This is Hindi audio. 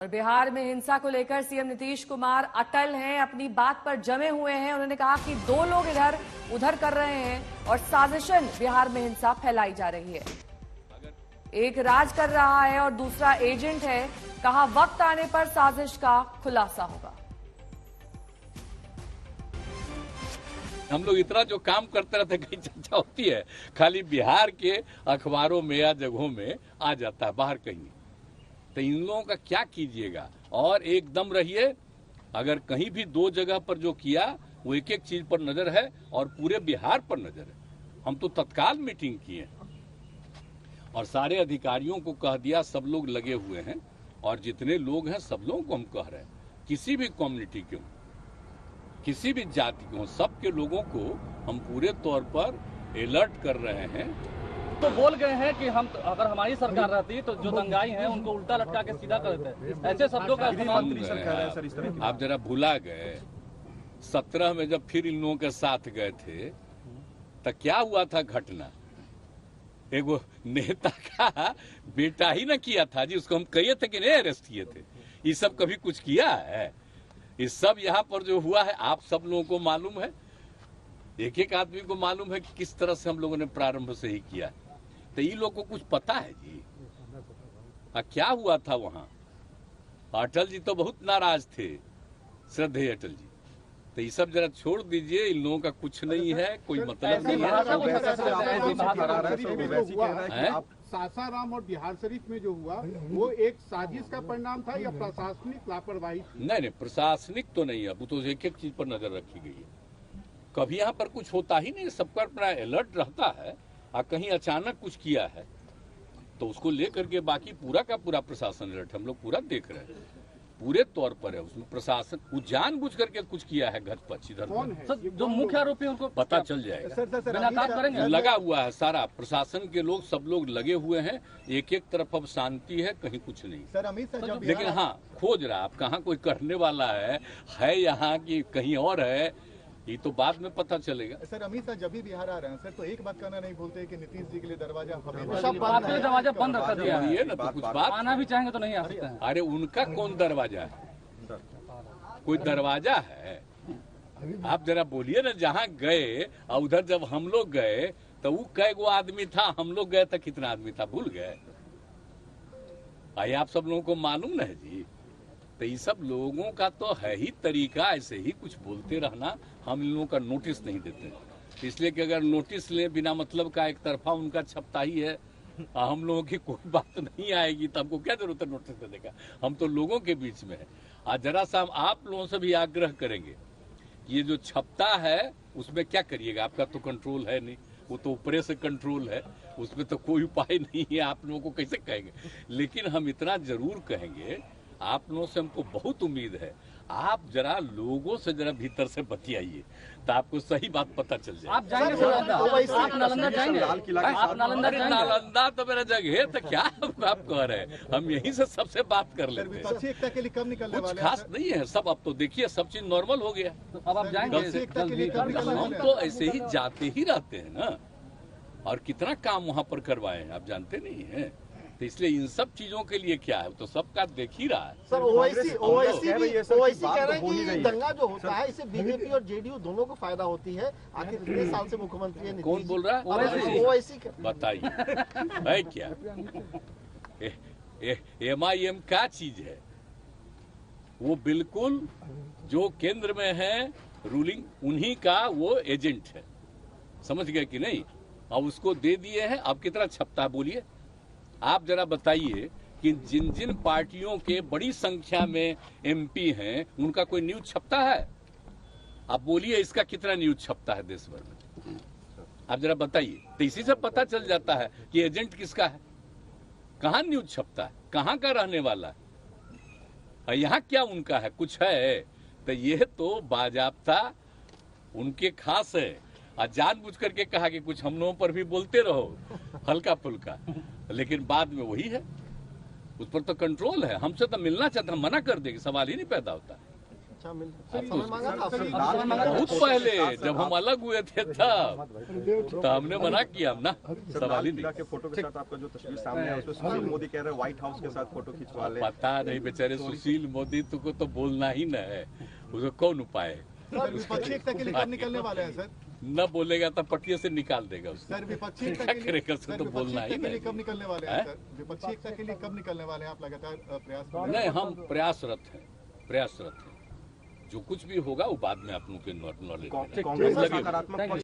और बिहार में हिंसा को लेकर सीएम नीतीश कुमार अटल हैं, अपनी बात पर जमे हुए हैं। उन्होंने कहा कि दो लोग इधर उधर कर रहे हैं और साजिशन बिहार में हिंसा फैलाई जा रही है। एक राज कर रहा है और दूसरा एजेंट है। कहा वक्त आने पर साजिश का खुलासा होगा। हम लोग इतना जो काम करते रहते कहीं चर्चा होती है, खाली बिहार के अखबारों में या जगहों में आ जाता है, बाहर कहीं। तो इन लोगों का क्या कीजिएगा। और एकदम रहिए, अगर कहीं भी दो जगह पर जो किया वो एक एक चीज पर नजर है और पूरे बिहार पर नजर है। हम तो तत्काल मीटिंग किए और सारे अधिकारियों को कह दिया, सब लोग लगे हुए हैं और जितने लोग हैं सब लोगों को हम कह रहे हैं, किसी भी कम्युनिटी के हों, किसी भी जाति के हों, सबके लोगों को हम पूरे तौर पर अलर्ट कर रहे हैं। तो बोल गए हैं कि हम अगर हमारी सरकार रहती तो जो दंगाई हैं उनको उल्टा लटका के सीधा कर देते। ऐसे शब्दों का इस्तेमाल आप जरा भुला गए। 17 में जब फिर इन लोगों के साथ गए थे तो क्या हुआ था घटना। एगो नेता का बेटा ही ना किया था जी, उसको हम कहिए थे कि नहीं अरेस्ट किए थे। ये सब कभी कुछ किया है? ये सब यहाँ पर जो हुआ है आप सब लोगों को मालूम है, एक एक आदमी को मालूम है कि किस तरह से हम लोगों ने प्रारंभ से ही किया है। तो ये लोग को कुछ पता है जी क्या हुआ था वहां। अटल जी तो बहुत नाराज थे, श्रद्धेय अटल जी। तो ये सब जरा छोड़ दीजिए, इन लोगों का कुछ नहीं है, कोई मतलब नहीं है। सासाराम और बिहार शरीफ में जो हुआ वो एक साजिश का परिणाम था या प्रशासनिक लापरवाही? नहीं, प्रशासनिक तो नहीं है, वो तो एक एक चीज पर नजर रखी गई है। कभी यहाँ पर कुछ होता ही नहीं, सबका अपना अलर्ट रहता है। और कहीं अचानक कुछ किया है तो उसको लेकर के बाकी पूरा का पूरा प्रशासन अलर्ट, हम लोग पूरा देख रहे हैं, पूरे तौर पर है। उसमें प्रशासन वो जानबूझ करके कुछ किया है घटपच इधर। जो मुख्य आरोपी उनको पता चल जाएगा। लगा हुआ है सारा प्रशासन के लोग, सब लोग लगे हुए हैं। एक एक तरफ अब शांति है, कहीं कुछ नहीं। लेकिन हाँ, खोज रहा आप कहाँ कोई करने वाला है यहाँ की कहीं और है, ये तो बाद में पता चलेगा। सर अमित शाह जब भी बिहार आ रहे हैं सर तो एक बात कहना नहीं भूलते कि नीतीश जी के लिए दरवाजा दरवाजा बंद रखा दिया है ना, तो कुछ बात आना भी चाहेंगे तो नहीं आ सकते हैं। अरे उनका कौन दरवाजा है? कोई दरवाजा है? आप जरा बोलिए ना, जहाँ गए और उधर जब हम लोग गए तो वो कै गो आदमी था, हम लोग गए तो कितना आदमी था भूल गए? आप सब लोगों को मालूम है जी। तो ये सब लोगों का तो है ही तरीका, ऐसे ही कुछ बोलते रहना। हम इन लोगों का नोटिस नहीं देते, इसलिए कि अगर नोटिस ले बिना मतलब का एक तरफा उनका छपता ही है, हम लोगों की कोई बात नहीं आएगी तो हमको क्या जरूरत है नोटिस देने का। हम तो लोगों के बीच में है। आज जरा सा हम आप लोगों से भी आग्रह करेंगे, ये जो छपता है उसमें क्या करिएगा, आपका तो कंट्रोल है नहीं, वो तो ऊपरे से कंट्रोल है, उसमें तो कोई उपाय नहीं है। आप लोगों को कैसे कहेंगे? लेकिन हम इतना जरूर कहेंगे, आप लोगों से हमको बहुत उम्मीद है, आप जरा लोगों से जरा भीतर से बतियाइए तो आपको सही बात पता चल जाए। आप जाएंगे आप नालंदा जाएंगे? आप नालंदा जाएंगे? नालंदा तो मेरा जगह है, तो क्या आप कह रहे हैं? हम यहीं से सबसे बात कर लेते हैं। कुछ खास नहीं है, सब अब तो देखिए सब चीज नॉर्मल हो गया। अब आप जाएंगे? हम तो ऐसे ही जाते ही रहते हैं ना, और कितना काम वहाँ पर करवाए हैं आप जानते नहीं है। तो इसलिए इन सब चीजों के लिए क्या है, तो सबका देख ही रहा है। सर ओवैसी कह रहे हैं कि दंगा जो होता है इससे बीजेपी और जेडीयू दोनों को फायदा होती है। आखिर इतने साल से मुख्यमंत्री है। कौन बोल रहा है? ओवैसी बताइए है क्या? MIM क्या चीज है? वो बिल्कुल जो केंद्र में है रूलिंग, उन्हीं का वो एजेंट है। समझ गए कि नहीं? अब उसको दे दिए हैं। अब कितना छपता है बोलिए? आप जरा बताइए कि जिन जिन पार्टियों के बड़ी संख्या में MP हैं उनका कोई न्यूज छपता है? आप बोलिए इसका कितना न्यूज छपता है देश भर में? आप जरा बताइए। तो इसी से पता चल जाता है कि एजेंट किसका है, कहाँ न्यूज छपता है, कहाँ का रहने वाला है, यहाँ क्या उनका है, कुछ है। तो ये तो बाजाबता उनके खास है। और जानबूझ करके कहा कि कुछ हम लोगों पर भी बोलते रहो हल्का फुल्का, लेकिन बाद में वही है, उस पर तो कंट्रोल है। हमसे तो मिलना चाहते, हम मना कर देंगे, सवाल ही नहीं पैदा होता। अच्छा मिल समय मांगा था आपसे? बहुत पहले जब हम अलग हुए थे तब तो हमने मना किया ना, सवाल ही नहीं। के फोटो के साथ आपका जो तस्वीर सामने है उसमें सुशील मोदी कह रहे हैं व्हाइट हाउस के साथ फोटो खिंचवा ले। पता नहीं बेचारे सुशील मोदी को तो बोलना ही न है, उसको कौन उपाय है? सर विपक्षी एकता के लिए कब निकलने वाले हैं सर? न बोलेगा तो पटिया से निकाल देगा उसको। सर विपक्षी एकता क्या के लिए करेगा उसको तो बोलना ही नहीं। कब निकलने वाले हैं सर? विपक्षी एकता के लिए कब निकलने वाले हैं? आप लगातार प्रयास कर रहे हैं। नहीं, हम प्रयासरत हैं। जो कुछ भी होगा वो बाद में आप लोगों के नॉलेज कांग्रेस का सकारात्मक